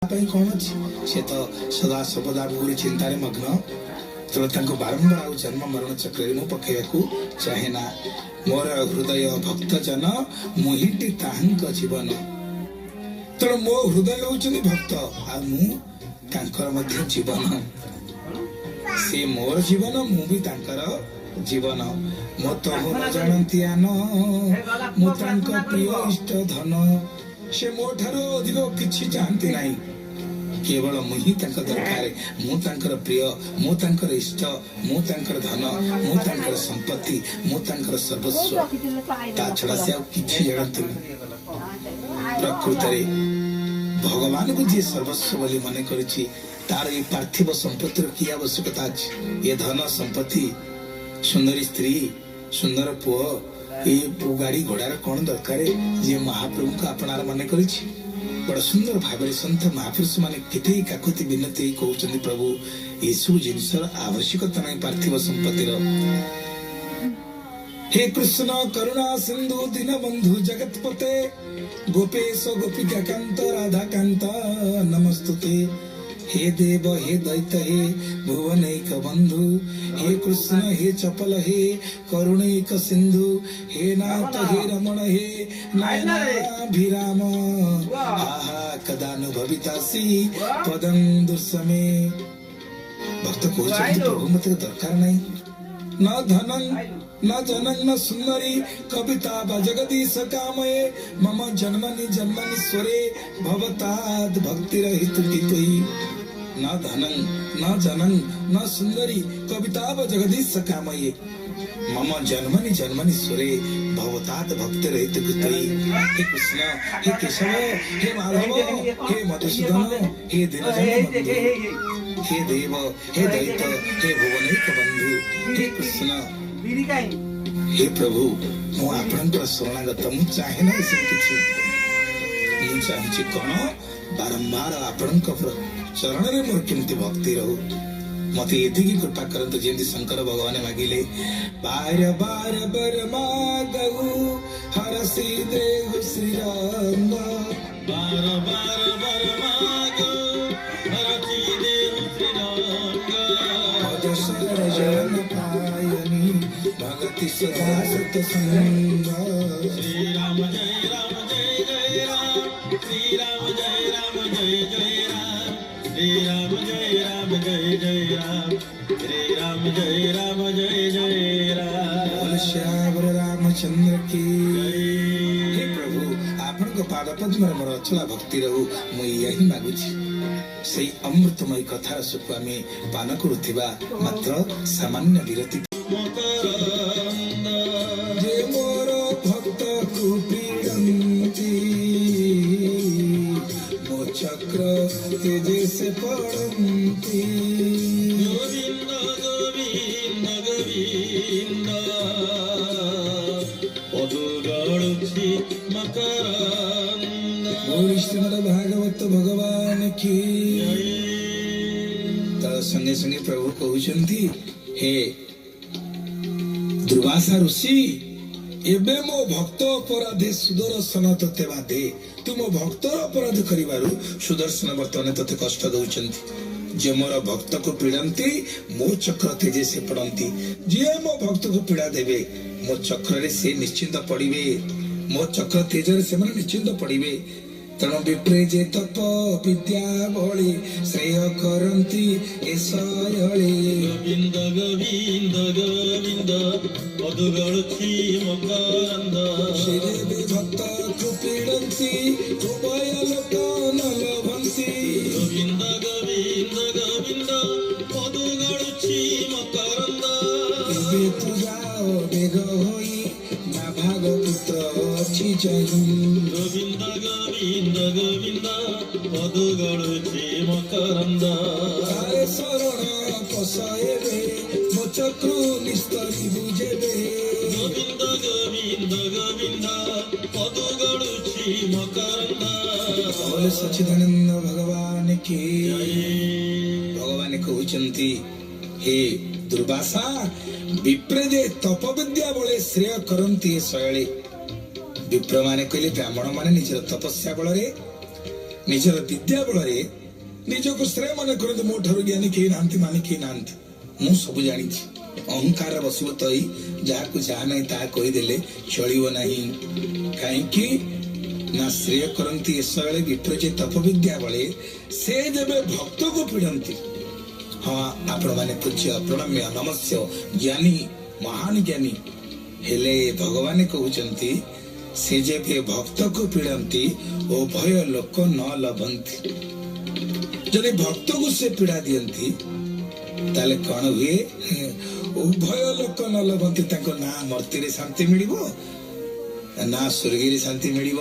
कौन अच्छी से तो सदा सर्वदा मोर चिंतार मग्न तेणु बारंबार आ जन्म मरण चक्र मु पकेबा चाहे ना मोर हृदय भक्त जन मुहिटी ताहंक जीवन तेणु मो हृदय होउछनी भक्त आ मु तांकर मध्य जीवन से मोर जीवन मु भी तांकर जीवन मत हो न जानती आन मु तांक प्रिय इष्ट धन से मो ठारो अधिक किछि जानती नाही केवल मुही तांकर दरकार मु तांकर प्रिय मु तांकर इष्ट मु तांकर धन मु तांकर संपत्ति मु तांकर सर्वस्व ता छड़ा से किछि जानती प्रकृत रे भगवान को जे सर्वस्व बोली मन करिछि तार ये पार्थिव संपत्तिर की आवश्यकता अछि ये धन संपत्ति सुंदरी स्त्री सुंदर पुओ ये गाड़ी घोड़ार कौन दरकार जे महाप्रभु को अपनार मन करिछि बड़ा सुंदर भाव सन्त महापुरुष माने केते काकुति विनती कहउछन्ति प्रभु येसु जिनसर आवश्यकता नै पार्थिव संपत्तिर हे कृष्ण करुणा सिंधु दीनबंधु जगतपते गोपेश गोपिका कांत राधा कांत नमस्तुते हे देव हे दैत्य हे भुवनैक बंधु हे कृष्ण हे चपल हे करुणैक सिंधु हे नाथ हे रमण हे नयनाभिराम आहा कदा नु भवितासी पदं दुर्समे भक्त को प्रभु मते दरकार नहीं न धनं न जनन न सुंदरी कविता व जगदीश कामये मम जन्मनि जन्मनि स्वरे भवताद भक्ति रहित टितोई न धनं न जनन न सुंदरी कविता व जगदीश कामये मम जन्मनि जन्मनि स्वरे भवताद भक्ति रहित टितोई हे कृष्ण हे केशव हे माधव हे मधुसूदन हे दीनजन बंधु हे देव हे दैत्य हे भुवनैक बंधु हे कृष्ण हे प्रभु मु आपणकर शरणागत मु चाहे ना से किछि मु चाहछि कोन बारंबार आपणक चरण रे मोर केमति भक्ति रहू मते एति की कृपा करंत जेंति शंकर भगवान मागिले बार बार बर मागऊ हरसी देव श्री राम बार बार बर मागऊ हरसी देव श्री राम अजसर जन पायनी भगति सदा सत संग श्री राम जय राम जय जय राम श्री राम जय राम जय जय राम श्री राम जय राम जय जय राम श्री राम जय राम जय जय राम श्याम रामचंद्र की हे प्रभु आपन को पाद पद्म रे मोर अचला भक्ति रहू मु यही मागुछि से अमृतमय कथा सुख आमे पान करुथिबा मात्र सामान्य विरति जे मोर भक्त को पीड़न्ति मो चक्र तेजे से पड़न्ति गोविंद गोविंद गोविंद पदुगाळुछि मकरंद बोल श्रीमद् भागवत भगवान की ता संगे संगे प्रभु कहउछन्ति हे दुर्वासा ऋषि एबे मो भक्त अपराधी सुदर्शन तते बाधे तू मो भक्त अपराध करिबारु सुदर्शन वर्तमान तते कष्ट दउचंती जे मोर भक्त को पीड़न्ति मो चक्र तेजे से पड़न्ति जे मो भक्त को पीड़ा देबे मो चक्र रे से निश्चिंत पड़िबे मो चक्र तेज रे से मन निश्चिंत पड़िबे तेणु विप्रे जे तप विद्या बळी श्रेय करन्ति एसयळे गोविंद गोविंद गोविंद पदुगाळुछि मकरंद श्री भक्त को पीड़न्ति उभय लोक नलभन्ति गोविंद गोविंद गोविंद पदुगाळुछि मकरंद एबे तु जाओ बेग होई ना भागपुत्र अछि जहि गोविंद गोविंद गोविंद पदुगाळुछि मकरंद तारे शरण पसाएबे मो चक्र निस्तरी बुझेबे गोविंद गोविंद गोविंद पदुगाळुछि मकरंद बोल सच्चिदानंद भगवान की भगवान कहउचंती हे दुर्वासा विप्र जे तप विद्या बळे श्रेय करन्ति शैळे विप्र माने कहले ब्राह्मण माने निजर तपस्या बळ रे ନିଜର ବିଦ୍ୟା ବଳରେ ନିଜକୁ ଶ୍ରେୟ ମନେ କରନ୍ତି। ମୋ ଠାରୁ ଜ୍ଞାନୀ କେହି ନାହାନ୍ତି, ମାନେ କେହି ନାହାନ୍ତି, ମୁଁ ସବୁ ଜାଣିଛି। ଅହଙ୍କାର ବଶୀଭୂତ ହୋଇ ଯାହାକୁ ଯାହା ନାହିଁ ତାହା କହିଦେଲେ ଚଳିବ ନାହିଁ। କାହିଁକି ନା ଶ୍ରେୟ କରନ୍ତି ଏସବେଳେ ବିପ୍ର ଯେ ତପବିଦ୍ୟା ବଳେ ସେ ଯେବେ ଭକ୍ତକୁ ପୀଡ଼ନ୍ତି। ହଁ, ଆପଣ ମାନେ ପୂଜ୍ୟ, ପ୍ରଣମ୍ୟ, ନମସ୍ୟ, ଜ୍ଞାନୀ, ମହାନ ଜ୍ଞାନୀ, ହେଲେ ଭଗବାନ କହୁଛନ୍ତି ସେ ଯେବେ ଭକ୍ତକୁ ପୀଡ଼ନ୍ତି ଉଭୟ ଲୋକ ନ ଲଭନ୍ତି। ଯଦି ଭକ୍ତକୁ ସେ ପୀଡ଼ା ଦିଅନ୍ତି ତାହେଲେ କଣ ହୁଏ? ଉଭୟ ଲୋକ ନ ଲଭନ୍ତି। ତାଙ୍କ ନା ମର୍ତ୍ତିରେ ଶାନ୍ତି ମିଳିବ ନା ସ୍ୱର୍ଗରେ ଶାନ୍ତି ମିଳିବ।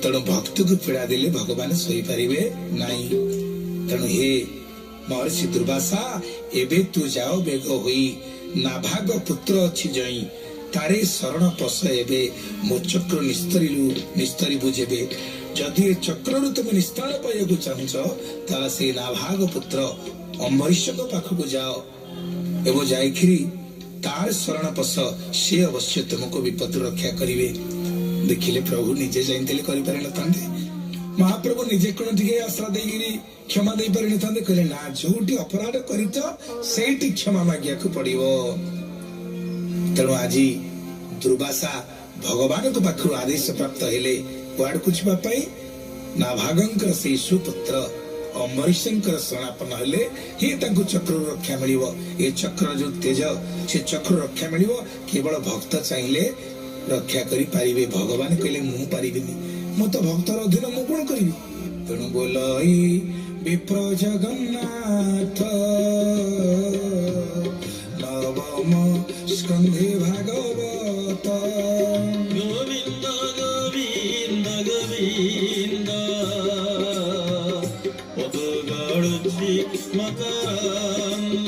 ତେଣୁ ଭକ୍ତକୁ ପୀଡ଼ା ଦେଲେ ଭଗବାନ ଶୋଇପାରିବେ ନାହିଁ। ତେଣୁ ହେ ମହର୍ଷି ଦୁର୍ବାସା, ଏବେ ତୁ ଯାଅ ବେଗ ହୋଇ, ନାଭାଗ ପୁତ୍ର ଅଛି ଜଇଁ, ତାରେ ଶରଣ ପଶ ଏବେ, ମୋ ଚକ୍ର ନିସ୍ତରିବୁ ଯେବେ। ଯଦି ଏ ଚକ୍ରରୁ ତୁମେ ନିସ୍ତାର ପାଇବାକୁ ଚାହୁଁଛ ତାହେଲେ ସେଇ ନାଭାଗ ପୁତ୍ର ଅମ୍ବରୀଶଙ୍କ ପାଖକୁ ଯାଅ ଏବଂ ଯାଇକିରି ତାର ଶରଣ ପଶ, ସେ ଅବଶ୍ୟ ତୁମକୁ ବିପଦରୁ ରକ୍ଷା କରିବେ। ଦେଖିଲେ ପ୍ରଭୁ ନିଜେ ଯାଇଥିଲେ କରିପାରିନଥାନ୍ତେ? ମହାପ୍ରଭୁ ନିଜେ କଣ ଟିକେ ଆଶ୍ରା ଦେଇକିରି କ୍ଷମା ଦେଇ ପାରିନଥାନ୍ତେ? କହିଲେ ନା, ଯୋଉଠି ଅପରାଧ କରିଛ ସେଇଠି କ୍ଷମା ମାଗିବାକୁ ପଡିବ। ତେଣୁ ଆଜି ଦୁର୍ବାସା ଭଗବାନଙ୍କ ପାଖରୁ ଆଦେଶ ପ୍ରାପ୍ତ ହେଲେ କୁଆଡକୁ ଯିବା ପାଇଁ? ନାଭାଗଙ୍କର ସେଇ ସୁପୁତ୍ର ଅମ୍ବରୀଶଙ୍କର ଶରଣାପନ୍ନ ହେଲେ ହିଁ ତାଙ୍କୁ ଚକ୍ରରୁ ରକ୍ଷା ମିଳିବ। ଏ ଚକ୍ର ଯୋଉ ତେଜ, ସେ ଚକ୍ର ରକ୍ଷା ମିଳିବ କେବଳ ଭକ୍ତ ଚାହିଁଲେ ରକ୍ଷା କରିପାରିବେ। ଭଗବାନ କହିଲେ ମୁଁ ପାରିବିନି, ମୁଁ ତ ଭକ୍ତର ଅଧୀନ, ମୁଁ କଣ କରିବି? ତେଣୁ ବୋଲଇ ବିପ୍ର ଜଗନ୍ନାଥ ନବମ ସ୍କନ୍ଧେ ଭାଗବତ। ଗୋବିନ୍ଦ ଗୋବିନ୍ଦ ଗୋବିନ୍ଦ ପଦ ଗାଳୁଛି ମକରନ୍ଦ।